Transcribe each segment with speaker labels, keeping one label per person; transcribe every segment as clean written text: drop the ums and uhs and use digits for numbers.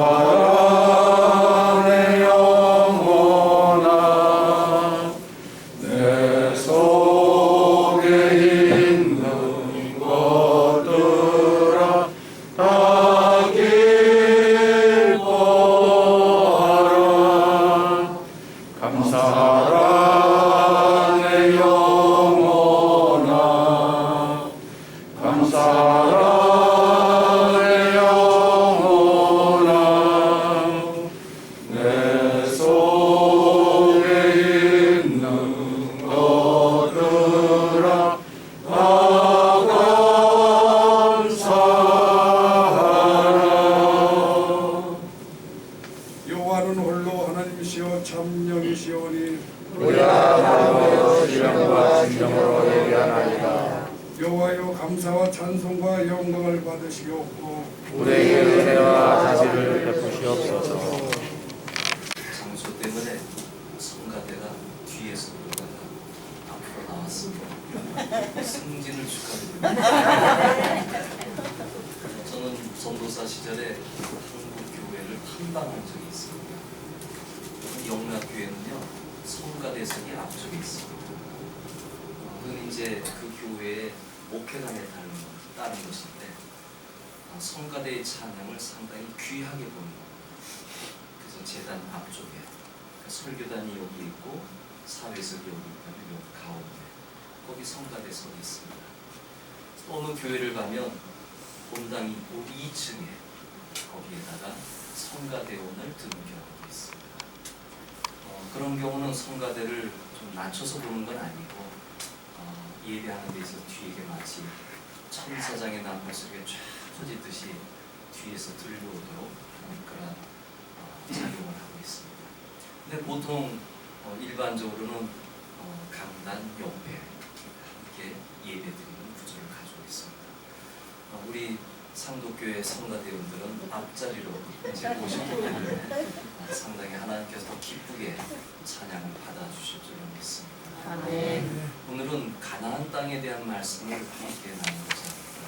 Speaker 1: 감사하라 내 영혼아 내 속에 있는 것들아 다 기뻐하라 감사하라 내 영혼아 감사하라 내 영혼아 내 속에 있는 것들아 다 감사하라
Speaker 2: 여호와는 홀로 하나님이시여 참영이시오니
Speaker 1: 우리가 바로 시련과 진정으로 예비하나이다
Speaker 2: 여호와여 감사와 찬송과 영광을 받으시옵고
Speaker 1: 우리에게 은혜와 자비를 베푸시옵소서
Speaker 3: 장소 때문에 성가대가 뒤에서 보다가 앞으로 나왔습니다. 승진을 축하드립니다. 저는 전도사 시절에 한국 교회를 탐방한 적이 있습니다. 영락교회는요 성가대석이 앞쪽에 있습니다. 그건 이제 그 교회의 목회관에 따른 것인데 성가대의 찬양을 상당히 귀하게 봅니다. 그래서 재단 앞쪽에 설교단이 여기 있고 사회석이 여기 있다면 여기 가운데 거기 성가대석이 있습니다. 어느 교회를 가면 본당이 있고 2층에 거기에다가 성가대원을 등교하고 있습니다. 그런 경우는 성가대를 좀 낮춰서 보는 건 아니고 예배하는 데서 뒤에 마치 천사장의 나팔 소리가 쫙 퍼지듯이 뒤에서 들려오도록 그런 작용을 하고 있습니다. 근데 보통 일반적으로는 강단 옆에 함께 예배드리는 구조를 가지고 있습니다. 우리 상도교회 성가대원들은 앞자리로 이제 오셨기 때문에 상당히 하나님께서 더 기쁘게 찬양을 받아주실 줄로 믿습니다. 오늘은 가나안 땅에 대한 말씀을 함께 나누고자 합니다.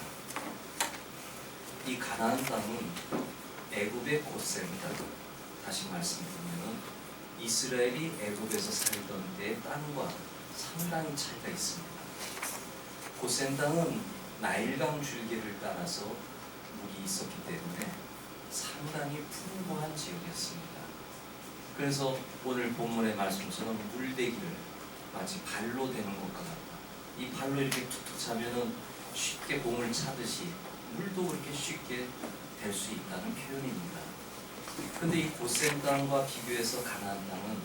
Speaker 3: 이 가나안 땅은 애굽의 고센 땅, 다시 말씀드리면 이스라엘이 애굽에서 살던 때의 땅과 상당히 차이가 있습니다. 고센 땅은 나일강 줄기를 따라서 물이 있었기 때문에 상당히 풍부한 지역이었습니다. 그래서 오늘 본문의 말씀처럼 물대기를 마치 발로 대는 것과 같다. 이 발로 이렇게 툭툭 차면은 쉽게 공을 차듯이 물도 그렇게 쉽게 될 수 있다는 표현입니다. 근데 이 고센 땅과 비교해서 가나안 땅은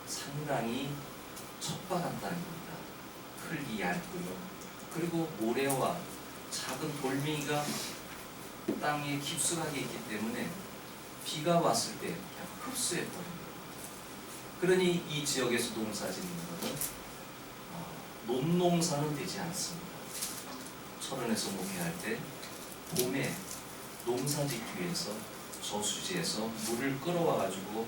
Speaker 3: 상당히 척박한 땅입니다. 흙이 얇고요. 그리고 모래와 작은 돌멩이가 땅에 깊숙하게 있기 때문에 비가 왔을 때 그냥 흡수해 버립니다. 그러니 이 지역에서 농사짓는 것은 논농사는 되지 않습니다. 철원에서 목회할 때 봄에 농사 짓기 위해서 저수지에서 물을 끌어와 가지고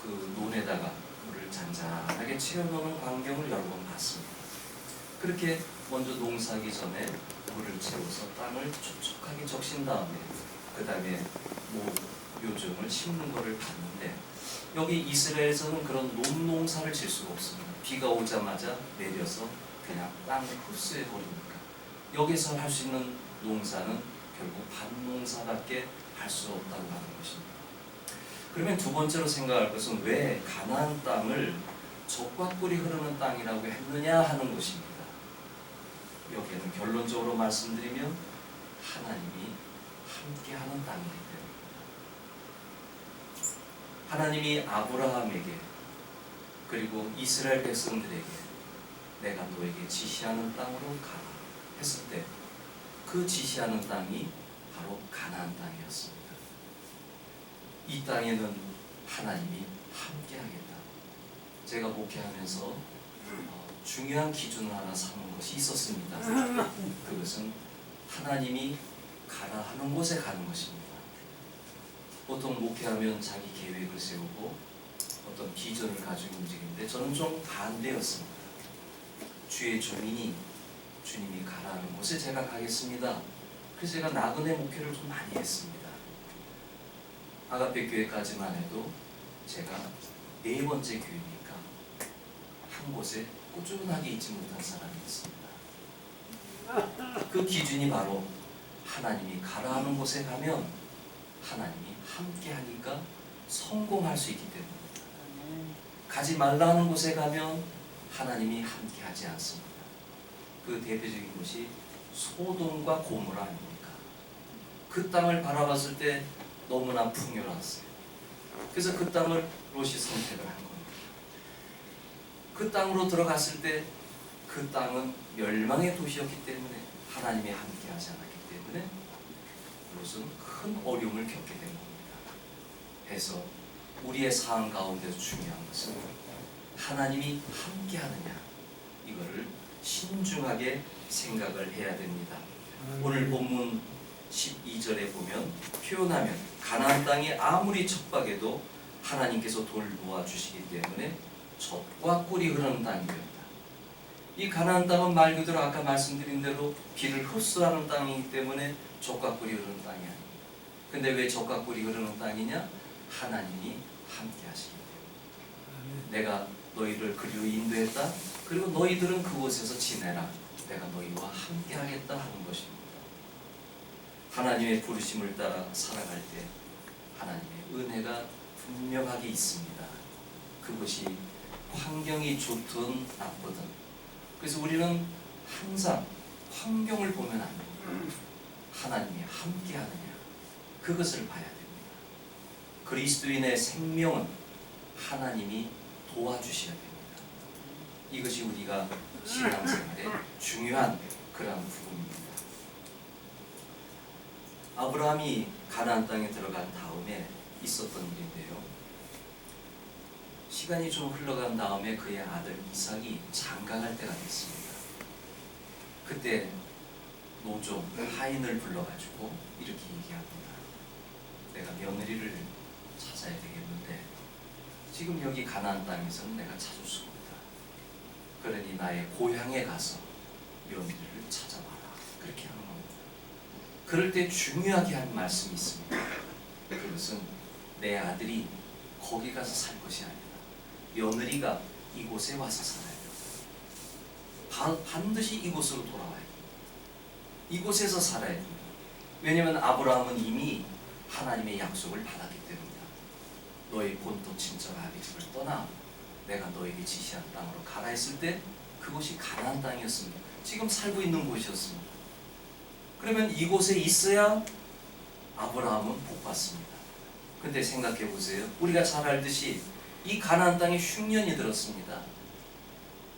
Speaker 3: 그 논에다가 물을 잔잔하게 채워놓는 광경을 여러 번 봤습니다. 그렇게 먼저 농사하기 전에 물을 채워서 땅을 촉촉하게 적신 다음에 그 다음에 요즘을 심는 것을 봤는데 여기 이스라엘에서는 그런 논농사를 질 수가 없습니다. 비가 오자마자 내려서 그냥 땅을 흡수해 버리니까 여기서 할 수 있는 농사는 결국 밭농사밖에 할 수 없다고 하는 것입니다. 그러면 두 번째로 생각할 것은 왜 가나안 땅을 젖과 꿀이 흐르는 땅이라고 했느냐 하는 것입니다. 여기에는 결론적으로 말씀드리면 하나님이 함께하는 땅이기 때문에 하나님이 아브라함에게 그리고 이스라엘 백성들에게 내가 너에게 지시하는 땅으로 가라 했을 때 그 지시하는 땅이 바로 가나안 땅이었습니다. 이 땅에는 하나님이 함께하겠다. 제가 목회하면서 중요한 기준을 하나 삼은 것이 있었습니다. 그것은 하나님이 가라 하는 곳에 가는 것입니다. 보통 목회하면 자기 계획을 세우고 어떤 비전을 가지고 움직이는데 저는 좀 반대였습니다. 주의 주민이 주님이 가라는 곳에 제가 가겠습니다. 그래서 제가 나그네 목회를 좀 많이 했습니다. 아가페 교회까지만 해도 제가 4번째 교회니까 한 곳에 꾸준하게 있지 못한 사람이 있습니다. 그 기준이 바로 하나님이 가라 하는 곳에 가면 하나님이 함께 하니까 성공할 수 있기 때문입니다. 가지 말라는 곳에 가면 하나님이 함께 하지 않습니다. 그 대표적인 곳이 소돔과 고모라 아닙니까? 그 땅을 바라봤을 때 너무나 풍요로웠어요. 그래서 그 땅을 롯이 선택을 한 겁니다. 그 땅으로 들어갔을 때 그 땅은 멸망의 도시였기 때문에 하나님이 함께하지 않았기 때문에 롯은 큰 어려움을 겪게 된 겁니다. 해서 우리의 삶 가운데서 중요한 것은 하나님이 함께하느냐, 이거를 신중하게 생각을 해야 됩니다. 오늘 본문 12절에 보면 표현하면 가나안 땅이 아무리 척박해도 하나님께서 돌보아 주시기 때문에 젖과 꿀이 흐르는 땅이었다. 이 가나안 땅은 말 그대로 아까 말씀드린 대로 비를 흡수하는 땅이기 때문에 젖과 꿀이 흐르는 땅이 아닙니다. 근데 왜 젖과 꿀이 흐르는 땅이냐? 하나님이 함께 하시기 때문에. 내가 너희를 그리로 인도했다. 그리고 너희들은 그곳에서 지내라. 내가 너희와 함께 하겠다 하는 것입니다. 하나님의 부르심을 따라 살아갈 때 하나님의 은혜가 분명하게 있습니다. 그것이 환경이 좋든 나쁘든. 그래서 우리는 항상 환경을 보면 안 됩니다. 하나님이 함께 하느냐, 그것을 봐야 됩니다. 그리스도인의 생명은 하나님이 도와주셔야 됩니다. 이것이 우리가 신앙생활에 중요한 그런 부분입니다. 아브라함이 가나안 땅에 들어간 다음에 있었던 일인데요. 시간이 좀 흘러간 다음에 그의 아들 이삭이 장가갈 때가 됐습니다. 그때 노종 하인을 불러가지고 이렇게 얘기합니다. 내가 며느리를 찾아야 되겠는데 지금 여기 가나안 땅에서는 내가 찾을 수가 없다. 그러니 나의 고향에 가서 며느리를 찾아와라. 그렇게 하는 겁니다. 그럴 때 중요하게 한 말씀이 있습니다. 그것은 내 아들이 거기 가서 살 것이 아니라 며느리가 이곳에 와서 살아야 된다. 반드시 이곳으로 돌아와야 된다. 이곳에서 살아야 된다. 왜냐하면 아브라함은 이미 하나님의 약속을 받았기 때문이다. 너희 본토 친척 아비집을 떠나 내가 너에게 지시한 땅으로 가라 했을 때 그곳이 가나안 땅이었습니다. 지금 살고 있는 곳이었습니다. 그러면 이곳에 있어야 아브라함은 복받습니다. 근데 생각해 보세요. 우리가 잘 알듯이 이 가나안 땅에 흉년이 들었습니다.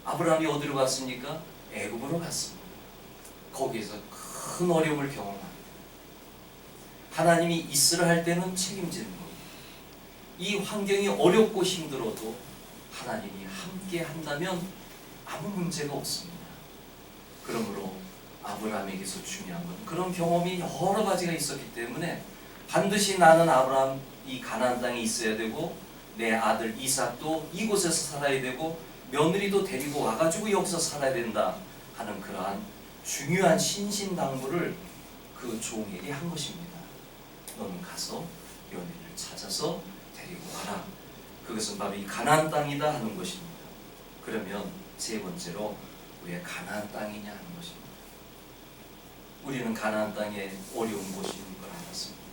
Speaker 3: 아브라함이 어디로 갔습니까? 애굽으로 갔습니다. 거기에서 큰 어려움을 경험합니다. 하나님이 있으라 할 때는 책임지는 겁니다. 이 환경이 어렵고 힘들어도 하나님이 함께 한다면 아무 문제가 없습니다. 그러므로 아브라함에게서 중요한 건 그런 경험이 여러 가지가 있었기 때문에 반드시 나는 아브라함 이 가나안 땅에 있어야 되고 내 아들 이삭도 이곳에서 살아야 되고 며느리도 데리고 와가지고 여기서 살아야 된다 하는 그러한 중요한 신신당부를 그 종에게 한 것입니다. 너는 가서 며느리를 찾아서 데리고 와라. 그것은 바로 이 가나안 땅이다 하는 것입니다. 그러면 세 번째로 왜 가나안 땅이냐 하는 것입니다. 우리는 가나안 땅에 어려운 곳이 있는 걸 알았습니다.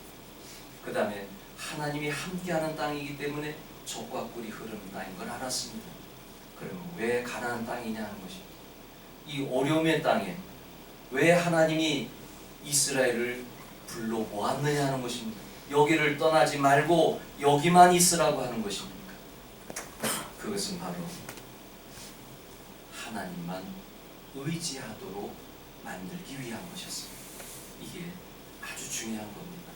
Speaker 3: 그 다음에 하나님이 함께하는 땅이기 때문에 젖과 꿀이 흐르는 땅인 걸 알았습니다. 그러면 왜 가나안 땅이냐 하는 것입니다. 이 어려움의 땅에 왜 하나님이 이스라엘을 불러 모았느냐 하는 것입니다. 여기를 떠나지 말고 여기만 있으라고 하는 것입니까? 그것은 바로 하나님만 의지하도록 만들기 위한 것이었습니다. 이게 아주 중요한 겁니다.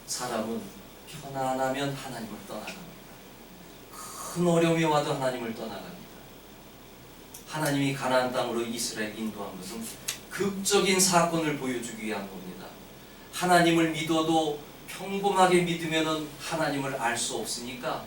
Speaker 3: 사람은 편안하면 하나님을 떠나갑니다. 큰 어려움이 와도 하나님을 떠나갑니다. 하나님이 가나안 땅으로 이스라엘 인도한 것은 극적인 사건을 보여주기 위한 겁니다. 하나님을 믿어도 평범하게 믿으면 하나님을 알 수 없으니까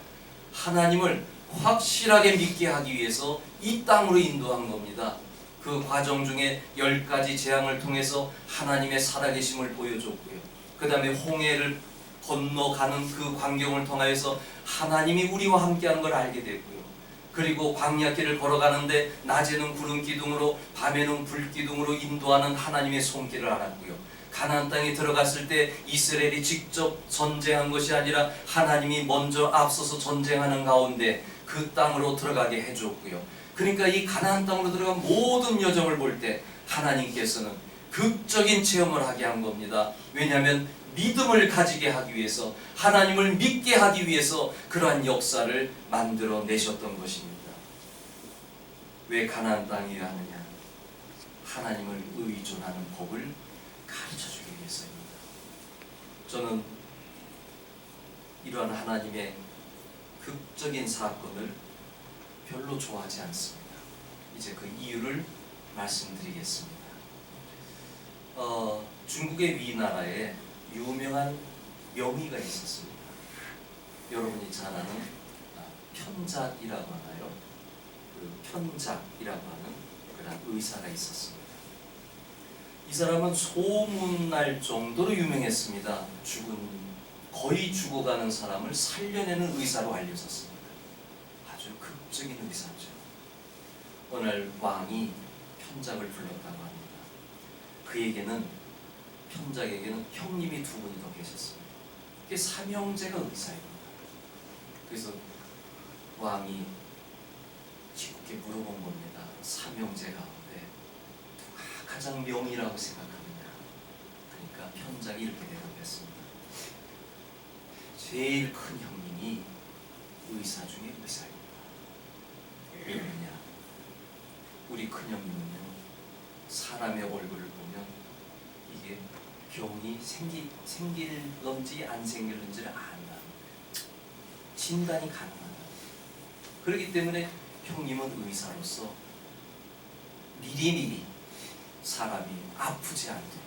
Speaker 3: 하나님을 확실하게 믿게 하기 위해서 이 땅으로 인도한 겁니다. 그 과정 중에 10가지 재앙을 통해서 하나님의 살아계심을 보여줬고요. 그 다음에 홍해를 건너가는 그 광경을 통하여서 하나님이 우리와 함께하는 걸 알게 됐고요. 그리고 광야길을 걸어가는데 낮에는 구름 기둥으로 밤에는 불 기둥으로 인도하는 하나님의 손길을 알았고요. 가나안 땅에 들어갔을 때 이스라엘이 직접 전쟁한 것이 아니라 하나님이 먼저 앞서서 전쟁하는 가운데 그 땅으로 들어가게 해줬고요. 그러니까 이 가나안 땅으로 들어간 모든 여정을 볼 때 하나님께서는 극적인 체험을 하게 한 겁니다. 왜냐하면 믿음을 가지게 하기 위해서, 하나님을 믿게 하기 위해서 그러한 역사를 만들어 내셨던 것입니다. 왜 가나안 땅이어야 하느냐? 하나님을 의존하는 법을 가르쳐주기 위해서입니다. 저는 이러한 하나님의 극적인 사건을 별로 좋아하지 않습니다. 이제 그 이유를 말씀드리겠습니다. 중국의 위나라에 유명한 명의가 있었습니다. 여러분이 잘 아는 편작이라고 하나요? 그 편작이라고 하는 그런 의사가 있었습니다. 이 사람은 소문날 정도로 유명했습니다. 거의 죽어가는 사람을 살려내는 의사로 알려졌습니다. 아주 극적인 의사죠. 어느 날 왕이 편작을 불렀다고 합니다. 편작에게는 형님이 두 분이 더 계셨습니다. 그게 삼형제가 의사입니다. 그래서 왕이 쉽게 물어본 겁니다. 삼형제 가운데 누가 가장 명의라고 생각하느냐? 그러니까 편작이 이렇게 대답했습니다. 제일 큰 형님이 의사 중에 의사입니다. 왜냐? 우리 큰 형님은요, 사람의 얼굴을 보면 이게 병이 생길런지 안 생길런지를 안다. 진단이 가능하다. 그렇기 때문에 형님은 의사로서 미리미리 사람이 아프지 않도록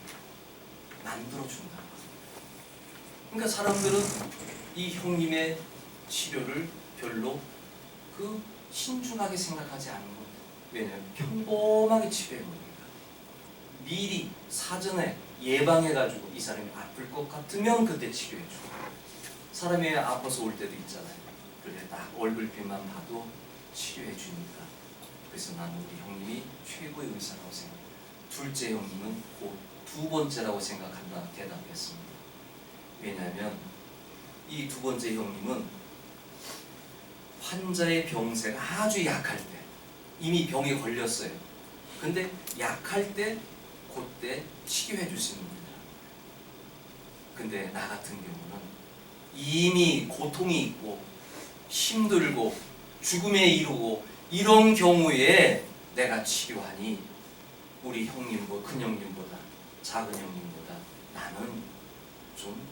Speaker 3: 만들어준다. 그러니까 사람들은 이 형님의 치료를 별로 신중하게 생각하지 않는 겁니다. 왜냐하면 평범하게 치료해 봅니다. 미리 사전에 예방해가지고 이 사람이 아플 것 같으면 그때 치료해주고, 사람이 아파서 올 때도 있잖아요. 그래 딱 얼굴빛만 봐도 치료해주니까, 그래서 나는 우리 형님이 최고의 의사라고 생각합니다. 둘째 형님은 곧 두 번째라고 생각한다 대답했습니다. 왜냐하면 이 두 번째 형님은 환자의 병세가 아주 약할 때, 이미 병에 걸렸어요. 근데 약할 때 그때 치료해 주시는 겁니다. 근데 나 같은 경우는 이미 고통이 있고 힘들고 죽음에 이르고 이런 경우에 내가 치료하니 우리 형님보다, 큰 형님보다 작은 형님보다 나는 좀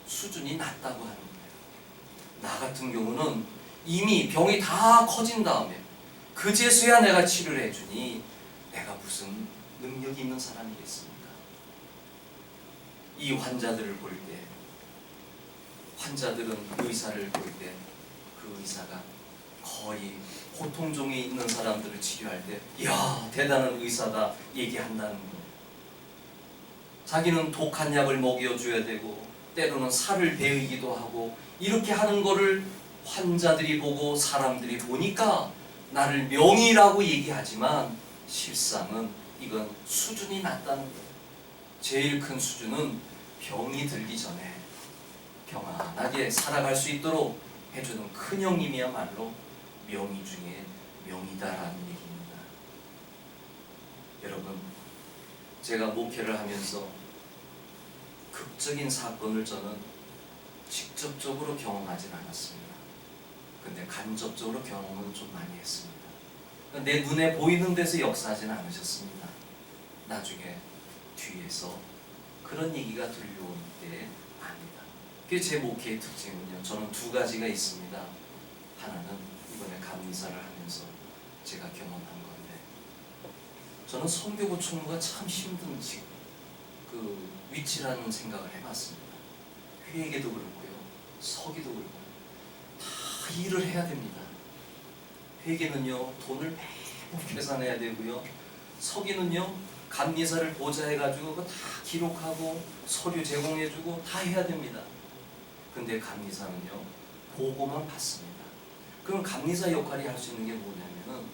Speaker 3: 수준이 낮다고 하는 거예요. 나 같은 경우는 이미 병이 다 커진 다음에 그제서야 내가 치료를 해주니 내가 무슨 능력이 있는 사람이겠습니까? 이 환자들을 볼 때, 환자들은 의사를 볼 때 그 의사가 거의 고통중에 있는 사람들을 치료할 때 이야 대단한 의사다 얘기한다는 거예요. 자기는 독한 약을 먹여줘야 되고 때로는 살을 베이기도 하고 이렇게 하는 거를 환자들이 보고 사람들이 보니까 나를 명의라고 얘기하지만 실상은 이건 수준이 낮다는 거예요. 제일 큰 수준은 병이 들기 전에 평안하게 살아갈 수 있도록 해주는 큰 형님이야말로 명의 중에 명의다라는 얘기입니다. 여러분, 제가 목회를 하면서 극적인 사건을 저는 직접적으로 경험하진 않았습니다. 근데 간접적으로 경험은 좀 많이 했습니다. 내 눈에 보이는 데서 역사하지는 않으셨습니다. 나중에 뒤에서 그런 얘기가 들려올 때 압니다. 그게 제 목회의 특징은요, 저는 두 가지가 있습니다. 하나는 이번에 감리사를 하면서 제가 경험한 건데, 저는 선교부 총무가 참 힘든 그 위치라는 생각을 해봤습니다. 회계도 그렇고요, 서기도 그렇고 다 일을 해야 됩니다. 회계는요 돈을 매번 계산해야 되고요, 서기는요 감리사를 보좌해가지고 그거 다 기록하고 서류 제공해주고 다 해야 됩니다. 근데 감리사는요 보고만 받습니다. 그럼 감리사 역할이 할 수 있는 게 뭐냐면은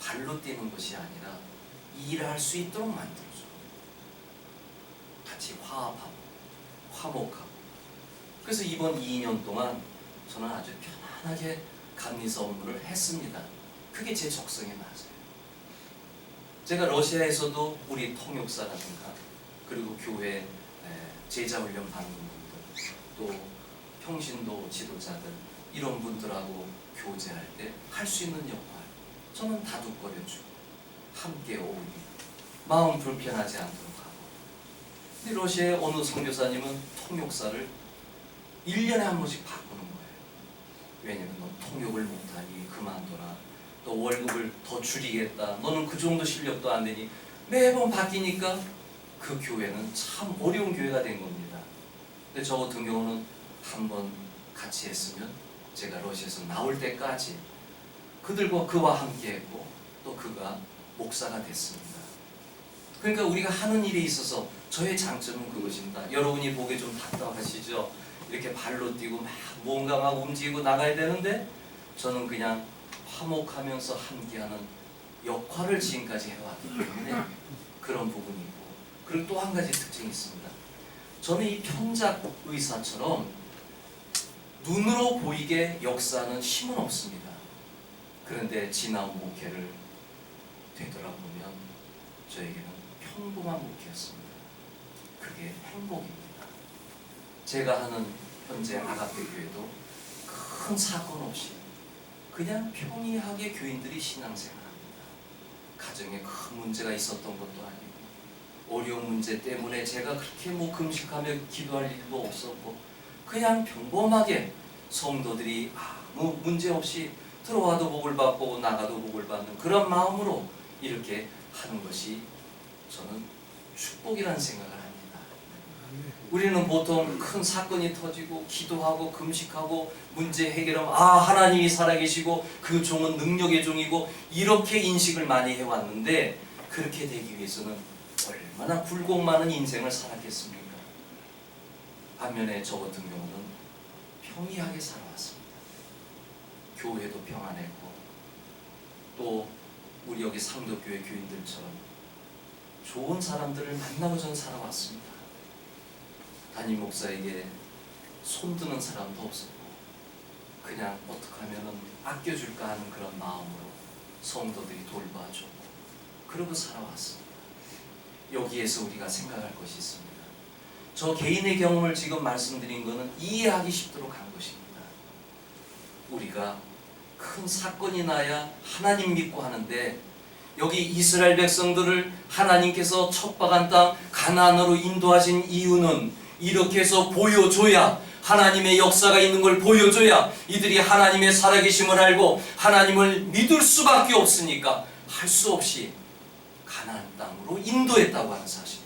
Speaker 3: 발로 뛰는 것이 아니라 일할 수 있도록 만들어줘. 같이 화합하고 화목하고. 그래서 이번 2년 동안 저는 아주 편안하게 감리사 업무를 했습니다. 그게 제 적성에 맞아요. 제가 러시아에서도 우리 통역사라든가 그리고 교회 제자훈련 받는 분들 또 평신도 지도자들 이런 분들하고 교제할 때 할 수 있는 역할 저는 다독거려주고 함께 어울리고 마음 불편하지 않도록 하고. 근데 러시아의 어느 선교사님은 통역사를 1년에 한 번씩 바꾸는 거예요. 왜냐면 너 통역을 못하니 그만둬라. 또 월급을 더 줄이겠다. 너는 그 정도 실력도 안 되니. 매번 바뀌니까 그 교회는 참 어려운 교회가 된 겁니다. 근데 저 같은 경우는 한 번 같이 했으면 제가 러시아에서 나올 때까지 그와 함께 했고 또 그가 목사가 됐습니다. 그러니까 우리가 하는 일에 있어서 저의 장점은 그것입니다. 여러분이 보기에 좀 답답하시죠? 이렇게 발로 뛰고 막 뭔가 막 움직이고 나가야 되는데 저는 그냥 화목하면서 함께하는 역할을 지금까지 해왔기 때문에 그런 부분이 있고, 그리고 또 한 가지 특징이 있습니다. 저는 이 편작 의사처럼 눈으로 보이게 역사하는 힘은 없습니다. 그런데 지나온 목회를 되돌아보면 저에게는 평범한 목회였습니다. 그게 행복입니다. 제가 하는 현재 아가페 교회도 큰 사건 없이 그냥 평이하게 교인들이 신앙생활합니다. 가정에 큰 문제가 있었던 것도 아니고 어려운 문제 때문에 제가 그렇게 금식하며 기도할 일도 없었고 그냥 평범하게 성도들이 아무 문제 없이 들어와도 복을 받고 나가도 복을 받는 그런 마음으로 이렇게 하는 것이 저는 축복이라는 생각을 합니다. 우리는 보통 큰 사건이 터지고 기도하고 금식하고 문제 해결하면 하나님이 살아계시고 그 종은 능력의 종이고 이렇게 인식을 많이 해왔는데 그렇게 되기 위해서는 얼마나 굴곡 많은 인생을 살았겠습니까? 반면에 저 같은 경우는 평이하게 살아왔습니다. 교회도 평안했고 또 우리 여기 상도교회 교인들처럼 좋은 사람들을 만나고 전 살아왔습니다. 담임 목사에게 손드는 사람도 없었고 그냥 어떻게 하면 아껴줄까 하는 그런 마음으로 성도들이 돌봐주고 그러고 살아왔습니다. 여기에서 우리가 생각할 것이 있습니다. 저 개인의 경험을 지금 말씀드린 것은 이해하기 쉽도록 한 것입니다. 우리가 큰 사건이 나야 하나님 믿고 하는데 여기 이스라엘 백성들을 하나님께서 척박한 땅 가나안으로 인도하신 이유는 이렇게 해서 보여줘야 하나님의 역사가 있는 걸 보여줘야 이들이 하나님의 살아계심을 알고 하나님을 믿을 수밖에 없으니까 할 수 없이 가나안 땅으로 인도했다고 하는 사실입니다.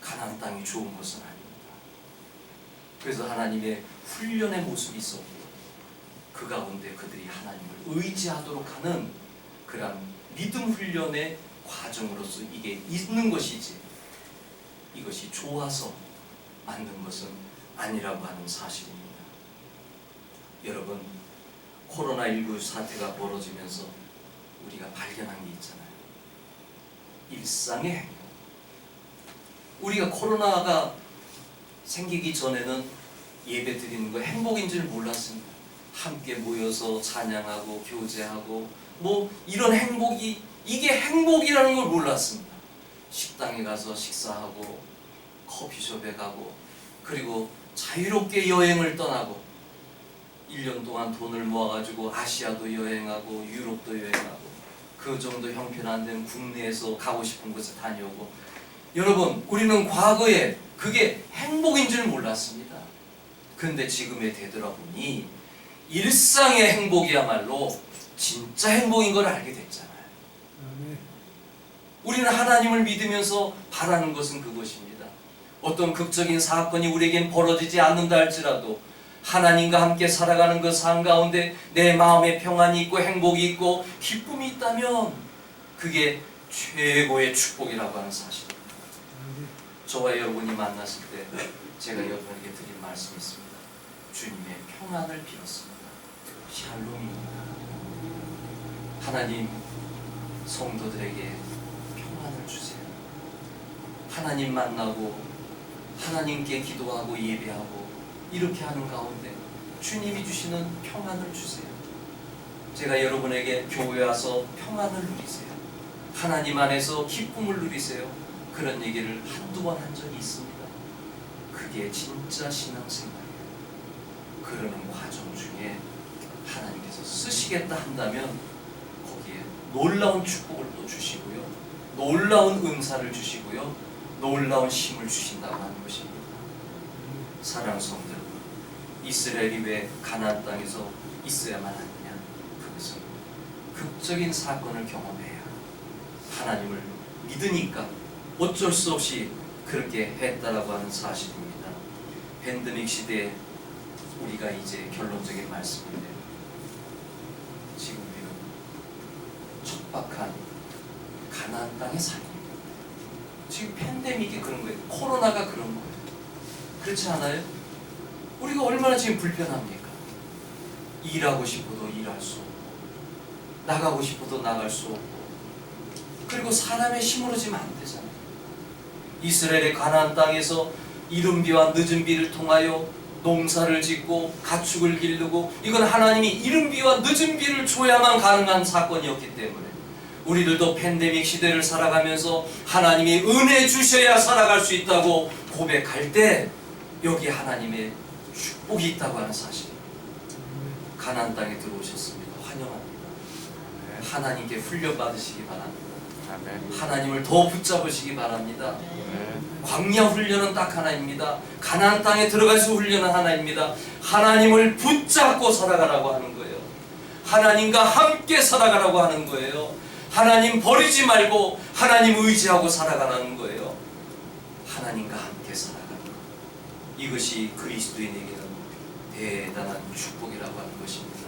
Speaker 3: 가나안 땅이 좋은 것은 아닙니다. 그래서 하나님의 훈련의 모습이 있었고 그 가운데 그들이 하나님을 의지하도록 하는 그런 믿음 훈련의 과정으로서 이게 있는 것이지 이것이 좋아서 만든 것은 아니라고 하는 사실입니다. 여러분, 코로나19 사태가 벌어지면서 우리가 발견한 게 있잖아요. 일상의 행복. 우리가 코로나가 생기기 전에는 예배 드리는 거 행복인 줄 몰랐습니다. 함께 모여서 찬양하고 교제하고 이런 행복이 이게 행복이라는 걸 몰랐습니다. 식당에 가서 식사하고 커피숍에 가고 그리고 자유롭게 여행을 떠나고 1년 동안 돈을 모아가지고 아시아도 여행하고 유럽도 여행하고 그 정도 형편안 된 국내에서 가고 싶은 곳에 다녀오고. 여러분, 우리는 과거에 그게 행복인 줄 몰랐습니다. 그런데 지금에 되돌아보니 일상의 행복이야말로 진짜 행복인 걸 알게 됐잖아요. 우리는 하나님을 믿으면서 바라는 것은 그것입니다. 어떤 극적인 사건이 우리에겐 벌어지지 않는다 할지라도 하나님과 함께 살아가는 그 삶 가운데 내 마음에 평안이 있고 행복이 있고 기쁨이 있다면 그게 최고의 축복이라고 하는 사실입니다. 저와 여러분이 만났을 때 제가 여러분에게 드린 말씀이 있습니다. 주님의 평안을 빌었습니다. 샬롬입니다. 하나님, 성도들에게 평안을 주세요. 하나님 만나고 하나님께 기도하고 예배하고 이렇게 하는 가운데 주님이 주시는 평안을 주세요. 제가 여러분에게 교회 와서 평안을 누리세요. 하나님 안에서 기쁨을 누리세요. 그런 얘기를 한두 번 한 적이 있습니다. 그게 진짜 신앙생활이에요. 그러는 과정 중에 하나님께서 쓰시겠다 한다면 거기에 놀라운 축복을 또 주시고요, 놀라운 은사를 주시고요, 놀라운 힘을 주신다고 하는 것입니다. 사랑하는 성도 여러분, 이스라엘이 왜 가나안 땅에서 있어야만 하느냐? 그것은 극적인 사건을 경험해야 하나님을 믿으니까 어쩔 수 없이 그렇게 했다라고 하는 사실입니다. 팬데믹 시대에 우리가 이제 결론적인 말씀인데, 지금 우리는 척박한 가나안 땅에 살고 있는 거예요. 지금 팬데믹이 그런 거예요. 코로나가 그런 거예요. 그렇지 않아요? 우리가 얼마나 지금 불편합니까? 일하고 싶어도 일할 수 없고, 나가고 싶어도 나갈 수 없고, 그리고 사람의 힘으로 지면 안 되잖아요. 이스라엘의 가나안 땅에서 이른 비와 늦은 비를 통하여 농사를 짓고 가축을 기르고, 이건 하나님이 이른 비와 늦은 비를 줘야만 가능한 사건이었기 때문에 우리들도 팬데믹 시대를 살아가면서 하나님이 은혜 주셔야 살아갈 수 있다고 고백할 때 여기 하나님의 축복이 있다고 하는 사실입니다. 가나안 땅에 들어오셨습니다. 환영합니다. 하나님께 훈련받으시기 바랍니다.
Speaker 1: 아멘.
Speaker 3: 하나님을 더 붙잡으시기 바랍니다.
Speaker 1: 네.
Speaker 3: 광야 훈련은 딱 하나입니다. 가나안 땅에 들어가서 훈련은 하나입니다. 하나님을 붙잡고 살아가라고 하는 거예요. 하나님과 함께 살아가라고 하는 거예요. 하나님 버리지 말고 하나님 의지하고 살아가라는 거예요. 하나님과 함께 살아가는 것, 이것이 그리스도인에게는 대단한 축복이라고 하는 것입니다.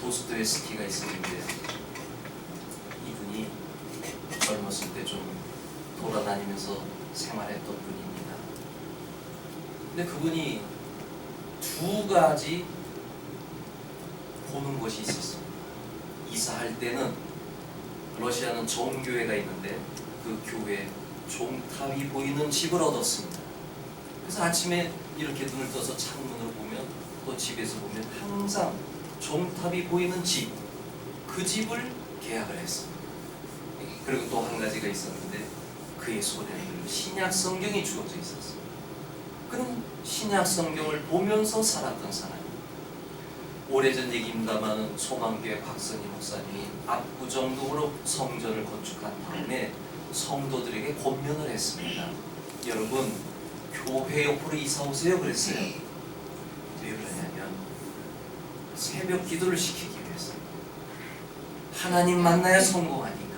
Speaker 3: 도스토옙스키가 있었는데 이분이 젊었을 때 좀 돌아다니면서 생활했던 분입니다. 근데 그분이 두 가지 보는 것이 있었습니다. 이사할 때는 러시아는 종교회가 있는데 그 교회 종탑이 보이는 집을 얻었습니다. 그래서 아침에 이렇게 눈을 떠서 창문으로 보면, 또 집에서 보면 항상 종탑이 보이는 집, 그 집을 계약을 했습니다. 그리고 또 한 가지가 있었는데 그의 손에는 신약 성경이 주어져 있었어요. 그는 신약 성경을 보면서 살았던 사람입니다. 오래전 얘기입니다마는 소망교회 박선희 목사님이 압구정동으로 성전을 건축한 다음에 성도들에게 권면을 했습니다. 여러분, 교회 옆으로 이사 오세요 그랬어요. 왜 그러냐면 새벽 기도를 시키기 위해서. 하나님 만나야 성공하니까.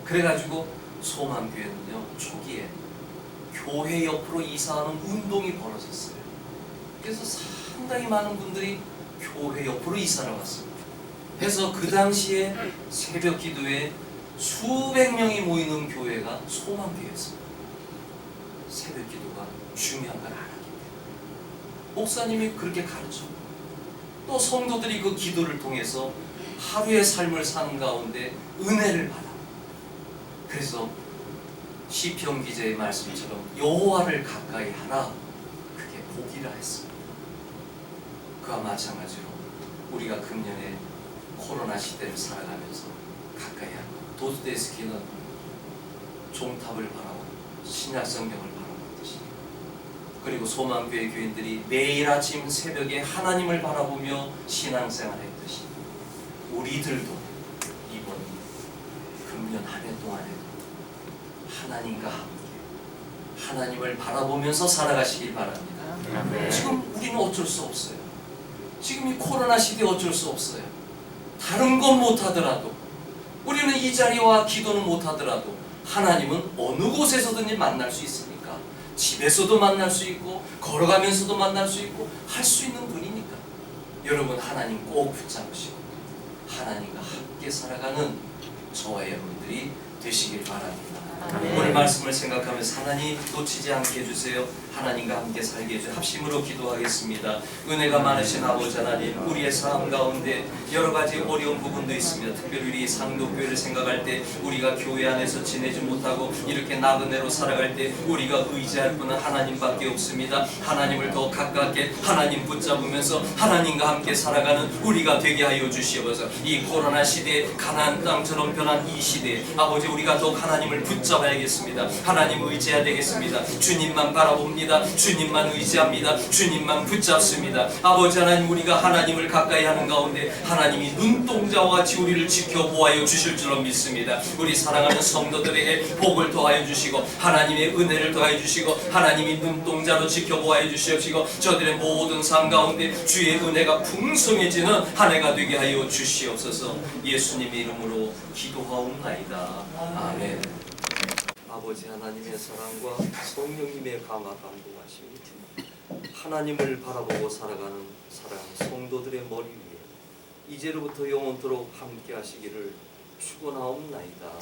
Speaker 3: 그래가지고 소망교회는요, 초기에 교회 옆으로 이사하는 운동이 벌어졌어요. 그래서 상당히 많은 분들이 교회 옆으로 이사를 왔습니다. 그래서 그 당시에 새벽 기도에 수백 명이 모이는 교회가 소망교회였습니다. 새벽 기도가 중요한 걸 알았기 때문에 목사님이 그렇게 가르쳐, 또 성도들이 그 기도를 통해서 하루의 삶을 사는 가운데 은혜를 받아. 그래서 시편 기자의 말씀처럼 여호와를 가까이 하라, 그게 복이라 했습니다. 그와 마찬가지로 우리가 금년에 코로나 시대를 살아가면서 가까이 하는 것, 도스토옙스키는 종탑을 바라보고 신약 성경을 바라보듯이, 그리고 소망교회 교인들이 매일 아침 새벽에 하나님을 바라보며 신앙생활했듯이 우리들도 이번 금년 한 해 동안에도 하나님과 함께 하나님을 바라보면서 살아가시길 바랍니다.
Speaker 1: 아멘.
Speaker 3: 지금 우리는 어쩔 수 없어요. 지금 이 코로나 시대에 어쩔 수 없어요. 다른 건 못하더라도, 우리는 이 자리와 기도는 못하더라도 하나님은 어느 곳에서든지 만날 수 있으니까, 집에서도 만날 수 있고 걸어가면서도 만날 수 있고 할 수 있는 분이니까 여러분 하나님 꼭 붙잡으시고 하나님과 함께 살아가는 저와 여러분들이 되시길 바랍니다. 오늘 말씀을 생각하면서 하나님 놓치지 않게 해주세요. 하나님과 함께 살게 해주세요. 합심으로 기도하겠습니다. 은혜가 많으신 아버지 하나님, 우리의 삶 가운데 여러 가지 어려운 부분도 있습니다. 특별히 우리 상도교회를 생각할 때 우리가 교회 안에서 지내지 못하고 이렇게 나그네로 살아갈 때 우리가 의지할 분은 하나님밖에 없습니다. 하나님을 더 가깝게 하나님 붙잡으면서 하나님과 함께 살아가는 우리가 되게 하여 주시옵소서. 이 코로나 시대에 가나안 땅처럼 변한 이 시대에 아버지 우리가 더욱 하나님을 붙잡아야겠습니다. 하나님 의지해야 되겠습니다. 주님만 바라봅니다. 주님만 의지합니다. 주님만 붙잡습니다. 아버지 하나님, 우리가 하나님을 가까이 하는 가운데 하나님이 눈동자와 같이 우리를 지켜보아여 주실 줄로 믿습니다. 우리 사랑하는 성도들에게 복을 더하여 주시고 하나님의 은혜를 더하여 주시고 하나님이 눈동자로 지켜보아여 주시옵시고 저들의 모든 삶 가운데 주의 은혜가 풍성해지는 한 해가 되게 하여 주시옵소서. 예수님의 이름으로 기도하옵나이다. 아멘. 아버지 하나님의 사랑과 성령님의 감화 감동하심이 하나님을 바라보고 살아가는 사랑하는 성도들의 머리 위에 이제로부터 영원토록 함께 하시기를 축원하옵나이다.